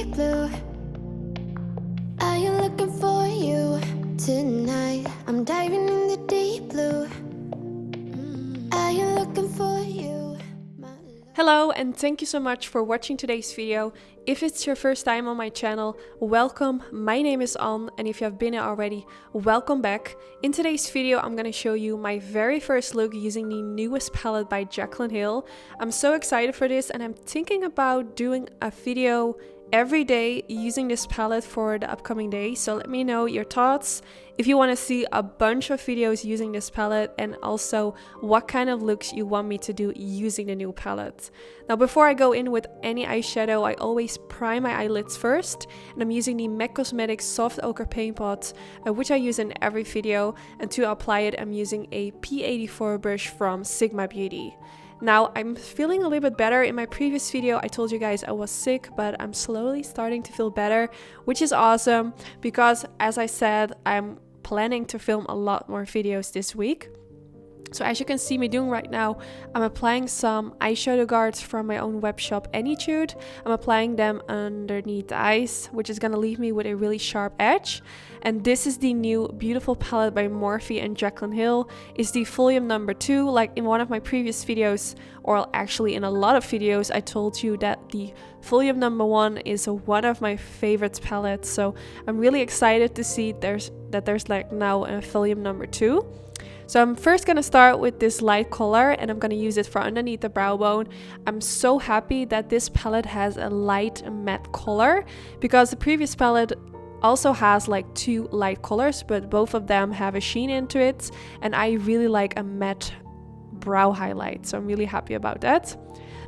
deep blue. I am looking for you tonight. I'm diving in the deep blue. I am looking for you, my love. Hello and thank you so much for watching today's video. If it's your first time on my channel, welcome. My name is Anne, and if you have been here already, welcome back. In today's video, I'm going to show you my very first look using the newest palette by Jaclyn Hill. I'm so excited for this, and I'm thinking about doing a video every day using this palette for the upcoming day. So let me know your thoughts, if you want to see a bunch of videos using this palette, and also what kind of looks you want me to do using the new palette. Now before I go in with any eyeshadow, I always prime my eyelids first, and I'm using the MAC Cosmetics Soft Ochre Paint Pot, which I use in every video, and to apply it I'm using a P84 brush from Sigma Beauty. Now, I'm feeling a little bit better. In my previous video, I told you guys I was sick, but I'm slowly starting to feel better, which is awesome because, as I said, I'm planning to film a lot more videos this week. So as you can see me doing right now, I'm applying some eyeshadow guards from my own web shop, Anytude. I'm applying them underneath the eyes, which is going to leave me with a really sharp edge. And this is the new beautiful palette by Morphe and Jaclyn Hill. It's the volume number 2. Like in one of my previous videos, or actually in a lot of videos, I told you that the volume number 1 is one of my favorite palettes. So I'm really excited to see there's like now a volume number 2. So I'm first going to start with this light color, and I'm going to use it for underneath the brow bone. I'm so happy that this palette has a light matte color, because the previous palette also has like 2 light colors, but both of them have a sheen into it, and I really like a matte brow highlight, so I'm really happy about that.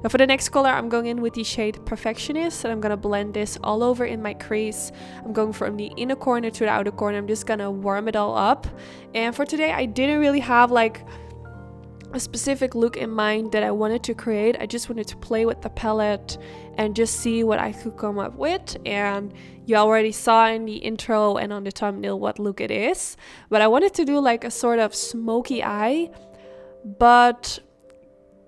Now for the next color, I'm going in with the shade Perfectionist, and I'm going to blend this all over in my crease. I'm going from the inner corner to the outer corner. I'm just going to warm it all up. And for today, I didn't really have like a specific look in mind that I wanted to create. I just wanted to play with the palette and just see what I could come up with. And you already saw in the intro and on the thumbnail what look it is. But I wanted to do like a sort of smoky eye, but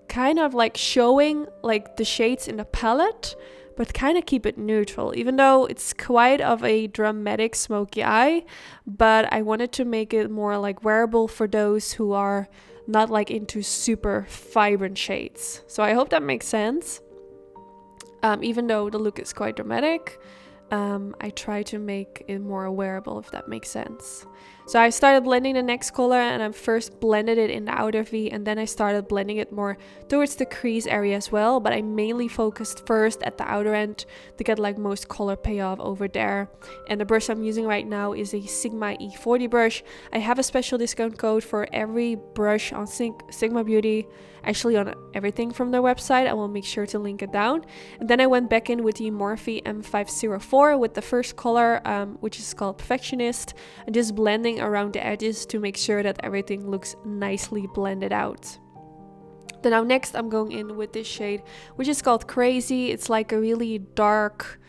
kind of like showing like the shades in the palette, but kind of keep it neutral, even though it's quite of a dramatic smoky eye. But I wanted to make it more like wearable for those who are not like into super vibrant shades. So I hope that makes sense. Even though the look is quite dramatic, I try to make it more wearable, if that makes sense. So I started blending the next color, and I first blended it in the outer V, and then I started blending it more towards the crease area as well, but I mainly focused first at the outer end to get like most color payoff over there. And the brush I'm using right now is a Sigma E40 brush. I have a special discount code for every brush on Sigma Beauty, actually on everything from their website. I will make sure to link it down. And then I went back in with the Morphe M504 with the first color, which is called Perfectionist, and just blending around the edges to make sure that everything looks nicely blended out. Then now next I'm going in with this shade, which is called Crazy. It's like a really dark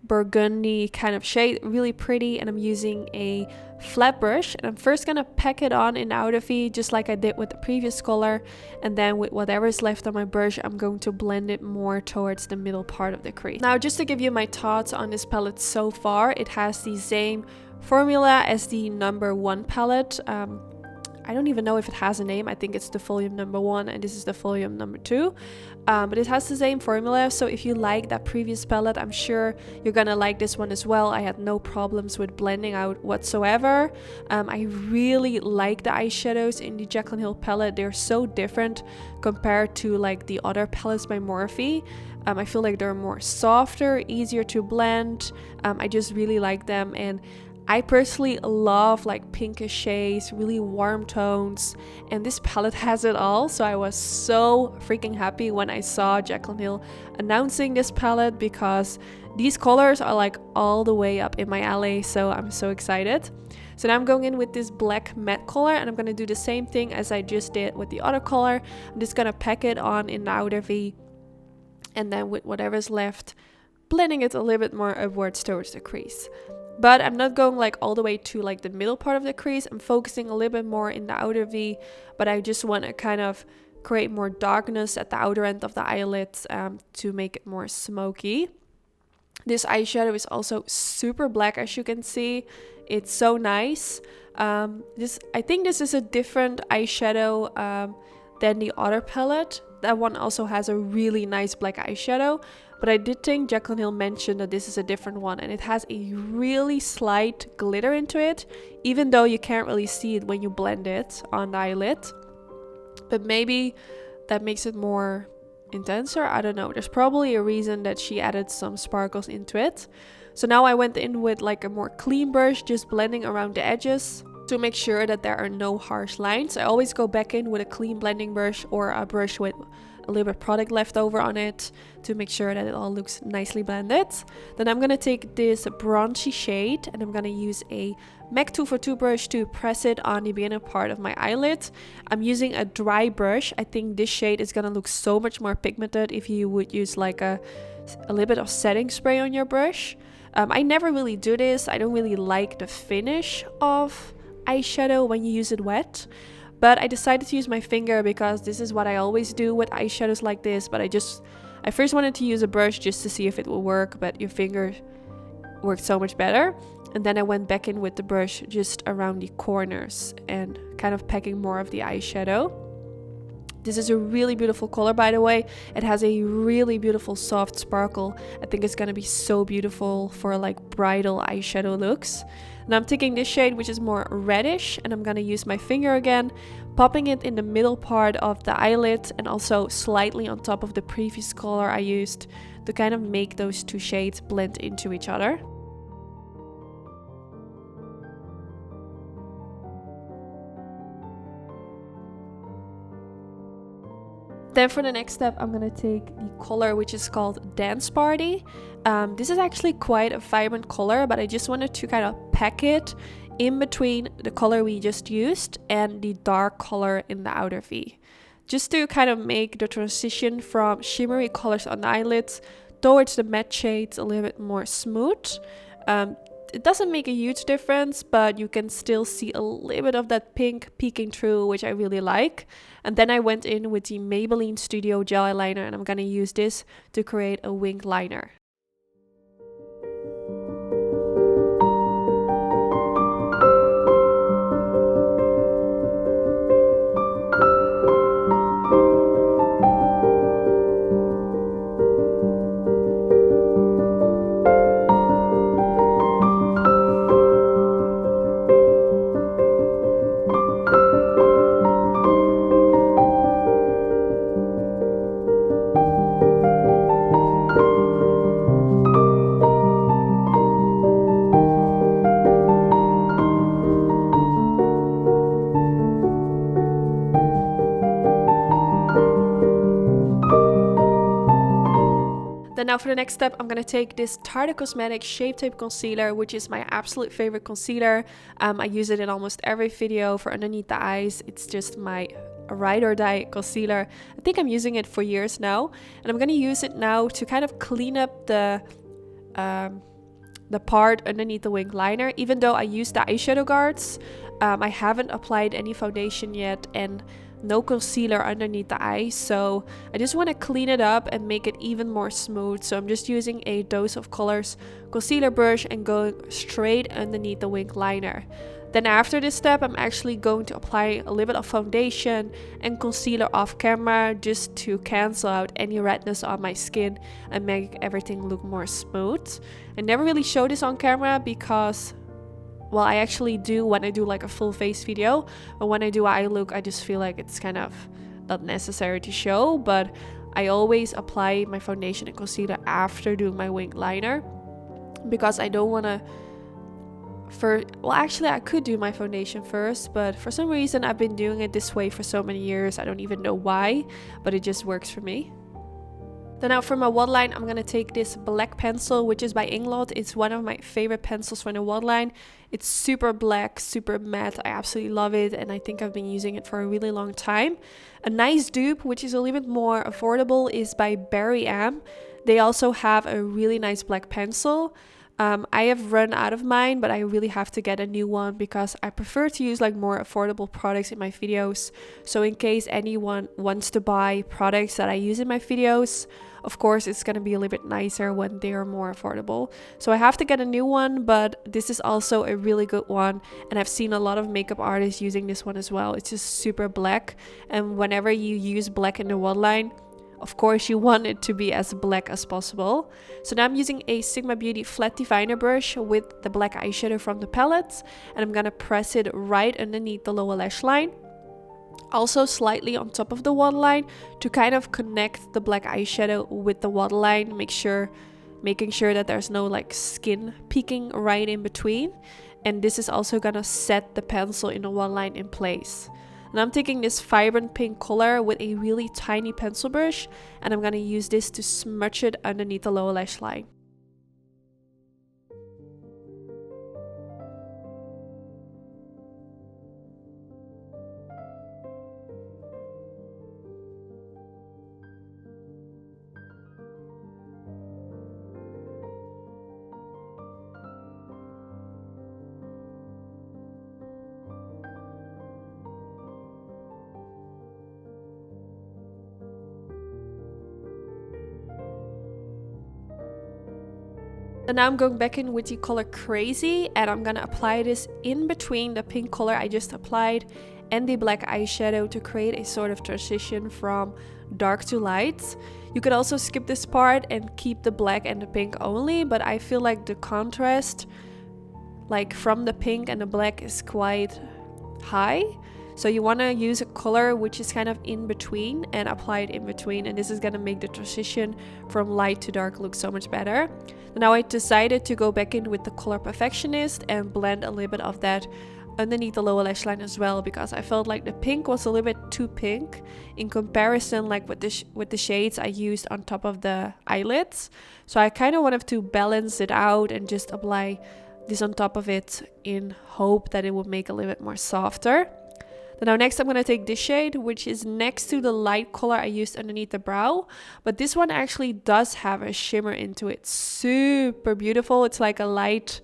burgundy kind of shade, really pretty, and I'm using a flat brush, and I'm first gonna pack it on in the outer V just like I did with the previous color, and then with whatever is left on my brush I'm going to blend it more towards the middle part of the crease. Now just to give you my thoughts on this palette so far, it has the same formula as the number 1 palette. I don't even know if it has a name. I think it's the volume number 1 and this is the volume number 2. But it has the same formula, so if you like that previous palette, I'm sure you're gonna like this one as well. I had no problems with blending out whatsoever. I really like the eyeshadows in the Jaclyn Hill palette. They're so different compared to like the other palettes by Morphe. I feel like they're more softer, easier to blend. I just really like them, and I personally love like pinkish shades, really warm tones, and this palette has it all. So I was so freaking happy when I saw Jaclyn Hill announcing this palette, because these colors are like all the way up in my alley, so I'm so excited. So now I'm going in with this black matte color, and I'm going to do the same thing as I just did with the other color. I'm just going to pack it on in the outer V, and then with whatever's left, blending it a little bit more upwards towards the crease. But I'm not going like all the way to like the middle part of the crease. I'm focusing a little bit more in the outer V, but I just want to kind of create more darkness at the outer end of the eyelids to make it more smoky. This eyeshadow is also super black, as you can see. It's so nice. I think this is a different eyeshadow than the other palette. That one also has a really nice black eyeshadow, but I did think Jaclyn Hill mentioned that this is a different one, and it has a really slight glitter into it, even though you can't really see it when you blend it on the eyelid. But maybe that makes it more intenser. I don't know. There's probably a reason that she added some sparkles into it. So now I went in with like a more clean brush, just blending around the edges to make sure that there are no harsh lines. I always go back in with a clean blending brush or a brush with a little bit of product left over on it to make sure that it all looks nicely blended. Then I'm going to take this bronzy shade and I'm going to use a MAC 242 brush to press it on the beginning part of my eyelid. I'm using a dry brush. I think this shade is going to look so much more pigmented if you would use like a little bit of setting spray on your brush. I never really do this. I don't really like the finish of eyeshadow when you use it wet, but I decided to use my finger because this is what I always do with eyeshadows like this. But I first wanted to use a brush just to see if it will work, but your finger worked so much better. And then I went back in with the brush just around the corners and kind of packing more of the eyeshadow. This is a really beautiful color, by the way. It has a really beautiful soft sparkle. I think it's gonna be so beautiful for like bridal eyeshadow looks. And I'm taking this shade, which is more reddish, and I'm gonna use my finger again, popping it in the middle part of the eyelid and also slightly on top of the previous color I used to kind of make those two shades blend into each other. Then for the next step, I'm going to take the color which is called Dance Party. This is actually quite a vibrant color, but I just wanted to kind of pack it in between the color we just used and the dark color in the outer V. Just to kind of make the transition from shimmery colors on the eyelids towards the matte shades a little bit more smooth. It doesn't make a huge difference, but you can still see a little bit of that pink peeking through, which I really like. And then I went in with the Maybelline Studio Gel Eyeliner, and I'm going to use this to create a winged liner. Then now for the next step, I'm going to take this Tarte Cosmetics Shape Tape Concealer, which is my absolute favorite concealer. I use it in almost every video for underneath the eyes. It's just my ride or die concealer. I think I'm using it for years now. And I'm going to use it now to kind of clean up the part underneath the winged liner. Even though I use the eyeshadow guards, I haven't applied any foundation yet and no concealer underneath the eye, so I just want to clean it up and make it even more smooth. So I'm just using a Dose of Colors concealer brush and going straight underneath the winged liner. Then after this step, I'm actually going to apply a little bit of foundation and concealer off camera just to cancel out any redness on my skin and make everything look more smooth. I never really show this on camera because, well, I actually do when I do like a full face video, but when I do eye look, I just feel like it's kind of not necessary to show. But I always apply my foundation and concealer after doing my winged liner because I don't want to well, actually I could do my foundation first, but for some reason I've been doing it this way for so many years. I don't even know why, but it just works for me. Then now for my waterline, I'm going to take this black pencil, which is by Inglot. It's one of my favorite pencils for the waterline. It's super black, super matte. I absolutely love it, and I think I've been using it for a really long time. A nice dupe, which is a little bit more affordable, is by Barry M. They also have a really nice black pencil. I have run out of mine, but I really have to get a new one because I prefer to use like more affordable products in my videos. So in case anyone wants to buy products that I use in my videos, Of course, it's gonna be a little bit nicer when they are more affordable. So I have to get a new one, but this is also a really good one. And I've seen a lot of makeup artists using this one as well. It's just super black. And whenever you use black in the waterline, of course, you want it to be as black as possible. So now I'm using a Sigma Beauty flat definer brush with the black eyeshadow from the palette. And I'm gonna press it right underneath the lower lash line. Also slightly on top of the waterline to kind of connect the black eyeshadow with the waterline. Making sure that there's no like skin peeking right in between. And this is also gonna set the pencil in the waterline in place. And I'm taking this vibrant pink color with a really tiny pencil brush, and I'm gonna use this to smudge it underneath the lower lash line. And now I'm going back in with the color Crazy, and I'm gonna apply this in between the pink color I just applied and the black eyeshadow to create a sort of transition from dark to light. You could also skip this part and keep the black and the pink only, but I feel like the contrast like from the pink and the black is quite high. So you want to use a color which is kind of in between and apply it in between, and this is going to make the transition from light to dark look so much better. Now I decided to go back in with the color Perfectionist and blend a little bit of that underneath the lower lash line as well, because I felt like the pink was a little bit too pink in comparison like with the shades I used on top of the eyelids. So I kind of wanted to balance it out and just apply this on top of it in hope that it would make a little bit more softer. Now next I'm going to take this shade, which is next to the light color I used underneath the brow. But this one actually does have a shimmer into it. Super beautiful. It's like a light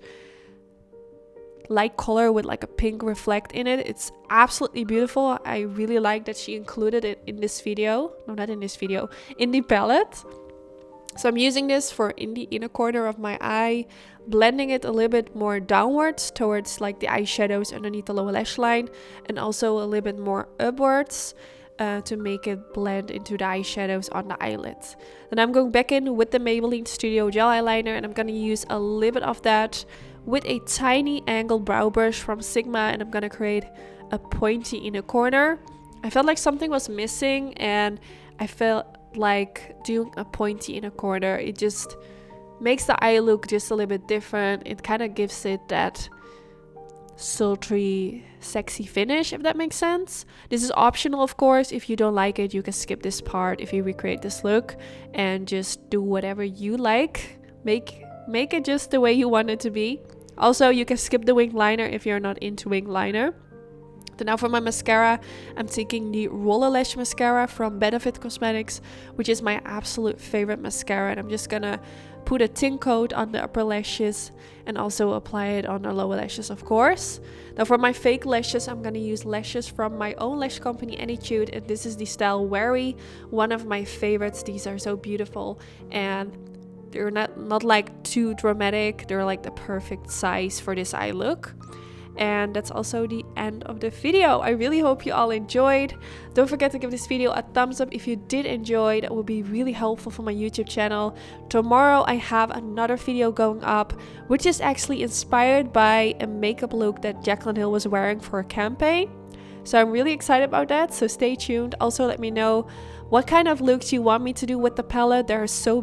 color with like a pink reflect in it. It's absolutely beautiful. I really like that she included it in this video. No, not in this video. In the palette. So I'm using this for in the inner corner of my eye, blending it a little bit more downwards towards like the eyeshadows underneath the lower lash line, and also a little bit more upwards to make it blend into the eyeshadows on the eyelids. Then I'm going back in with the Maybelline Studio Gel Eyeliner, and I'm going to use a little bit of that with a tiny angled brow brush from Sigma, and I'm going to create a pointy inner corner. I felt like something was missing, and I felt like doing a pointy inner corner, it just makes the eye look just a little bit different. It kind of gives it that sultry, sexy finish, if that makes sense. This is optional, of course. If you don't like it, you can skip this part if you recreate this look and just do whatever you like. Make it just the way you want it to be. Also, you can skip the wing liner if you're not into wing liner. Then now for my mascara, I'm taking the Roller Lash Mascara from Benefit Cosmetics, which is my absolute favorite mascara. And I'm just gonna put a thin coat on the upper lashes and also apply it on the lower lashes, of course. Now for my fake lashes, I'm gonna use lashes from my own lash company, Anytude, and this is the style Wary, one of my favorites. These are so beautiful, and they're not like too dramatic. They're like the perfect size for this eye look. And that's also the end of the video. I really hope you all enjoyed. Don't forget to give this video a thumbs up if you did enjoy. That would be really helpful for my YouTube channel. Tomorrow I have another video going up, which is actually inspired by a makeup look that Jaclyn Hill was wearing for a campaign. So I'm really excited about that, so stay tuned. Also let me know what kind of looks you want me to do with the palette. There are so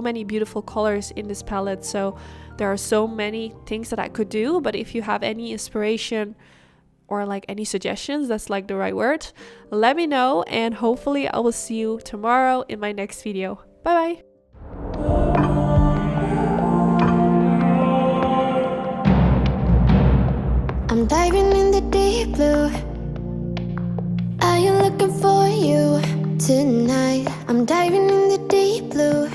many beautiful colors in this palette, so there are so many things that I could do. But if you have any inspiration or like any suggestions, that's like the right word, let me know, and hopefully I will see you tomorrow in my next video. Bye bye. I'm diving in the deep blue. Are you looking for you tonight? I'm diving in the deep blue.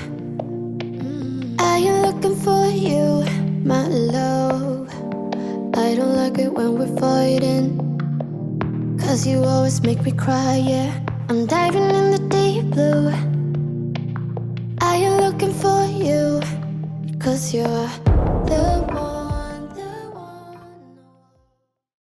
Are you looking for you, my love? I don't like it when we're fighting, 'cause you always make me cry, yeah. I'm diving in the deep blue. looking for you, 'cause you're